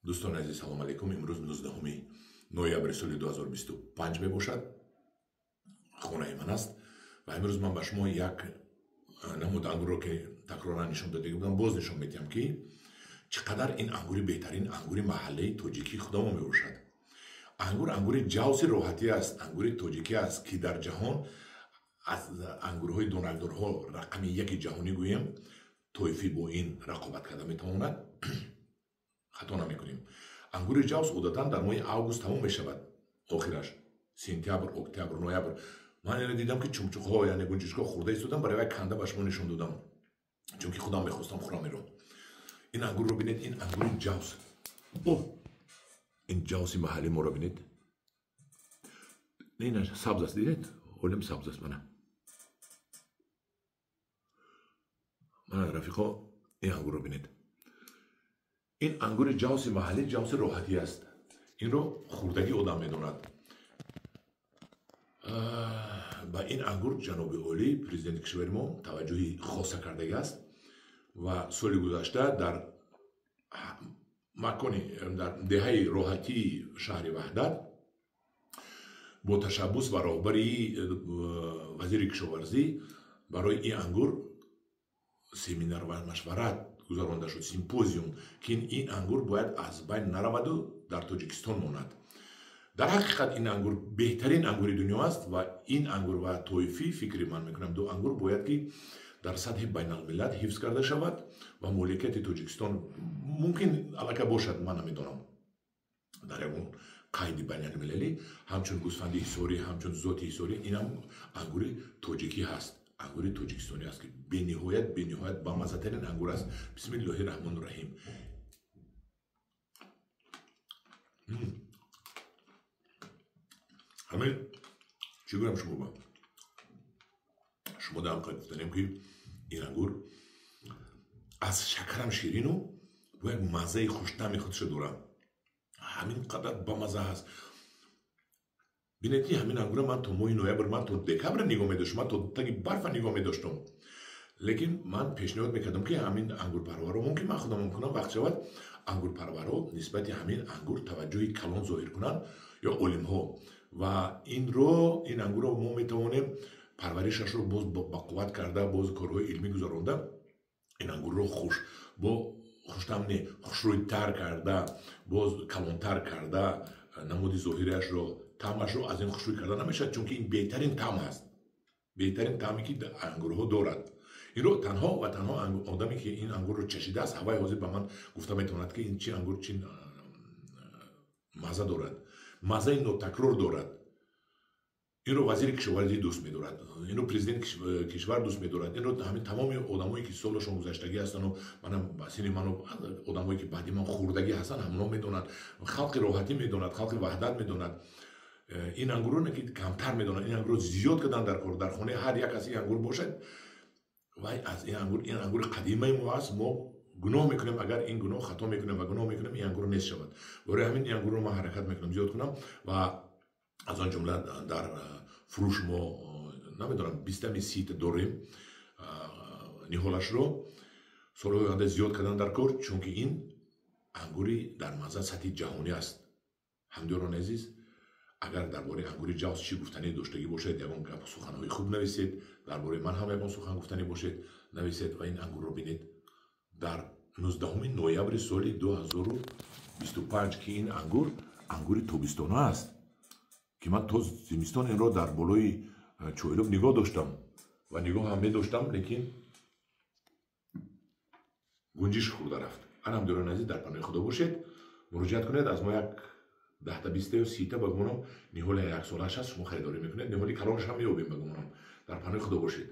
دوستان عزیز سلام علیکم. امروز 19 نوامبر سال 2025 میباشد. خانه من است و امروز من به شما یک نمود انگور رو که تکرارا نشان داده بودم باز نشان میدم که چقدر این انگور بهترین انگور محله تاجیکی خودمون میباشد. انگور جوس راحتی است. انگور تاجیکی است که در جهان از انگورهای دونالدورها رقم یک جهانی گویم تویفی با این رقابت کرده میتواند. خطا نمیکنیم. انگور جوس عادتا در ماه اوگوست تمام میشود. آخرش سپتامبر، اکتبر، نوامبر. من اینو دیدم که چمچوق‌ها یعنی گنجشک‌ها خورده ایستادن برای کنده به شما نشون دادم چون که خودم میخواستم خورم رو. این انگور رو ببینید. این انگور جوس. این جوس محلی ما رو ببینید. نه سبز است. دیدید؟ علم سبز است. من رفیقا این انگور رو ببینید. این انگور جوس محلی جوس راحتی است. این رو خوردگی آدم میدوند. با این انگور جناب عالی پرزیدنت کشور ما توجهی خاصه کرده است و سال گذشته در مکانی در دهه راحتی شهر وحدت با تشبث و راهبری وزیر کشاورزی برای این انگور سمینار و مشورت گذرانده شد. سیمپوزیوم که این انگور باید از بین نرود و در تاجیکستان ماند. در حقیقت این انگور بهترین انگور دنیا است و این انگور و تویفی فکری من میکنم دو انگور باید که در سطح بین الملل حفظ کرده شود و مملکت تاجیکستان ممکن علاقه باشد. من نمیدانم در اون قید بین المللی همچون گوسفند حصاری همچون ذات حصاری این هم انگور تاجیکی هست. انگور تاجیکستانی است که به نهایت با مزه ترین انگور است. بسم الله الرحمن الرحیم. همین چی گویم شما دارم گفتنیم که این انگور از شکرم شیرین و با یک مزه خوش‌طعم خودش دارم. همین قدر با مزه هست. بینید که همین انگور من تو ماه نوامبر من تو دکبر نگاه می‌داشتم. من تو تگی برف نگاه می‌داشتم. لیکن من پیشنهاد می‌کردم که همین انگور پرورا ممکن من خودم می‌کنم وقت شود انگور پرورا نسبت همین انگور توجهی کلان ظاهر کنن یا علم‌ها و این انگور رو ما میتوانیم پرورشش رو باز با قوت کرده باز کارهای علمی گذرانده این انگور رو خوشرویتر کرده باز کلانتر کرده نمودی ظاهرش رو طعمش رو از این خوشروی کرده نمیشه چون که این بهترین طعم هست. بهترین طعمی که انگورها دارد. این رو تنها آدمی که این انگور رو چشیده است هوای حاضر به من گفته میتواند که این چی انگور چی مزه دارد. مزه نوتکرار دارد. این رو وزیر کشاورزی دوست می‌دارد. این رو پرزیدنت کشور دوست می‌دارد. این رو همین تمام آدمایی که سالشون گذشتگی هستن و منم بسین منو آدمایی که بعدی من خوردگی هستن همونا میدونن. خلق راحتی میدونن، خلق وحدت میدونن. این انگور رو که کمتر میدونن. این انگور رو زیاد کردن در خانه هر یک کسی انگور باشد. و از این انگور قدیمی ما است. ما گناه میکنیم اگر این گناه خطا میکنیم و گناه میکنیم این انگور نیست شود. برای همین این انگور رو من حرکت میکنم زیاد کنم و از آن جمله در فروش ما نمیدونم 20 داریم نهالش رو سالهای آینده زیاد کردن در کار چون که این انگوری در مزه سطح جهانی است. همدیران عزیز اگر درباره انگور جوس چی گفتنی داشتگی باشید یگان گپ سخنهای خوب نویسید. درباره من هم یگان سخن گفتنی باشید نویسید و این انگور رو بینید. در 19 نوامبر سال 2025 که این انگور تابستان است که من تا زمستان این را در بالای چویلوب نگاه داشتم و نگاه هم می‌داشتم لیکن گنجش خورده رفت. الحمدلله عزیز در پناه خدا باشید. مراجعت کنید از ما یک 10 تا 20 تا 30 تا بگمونم نهال یک سالش هست شما خریداری میکنید. نهالی کلانش هم میابیم بگمونم. در پناه خدا باشید.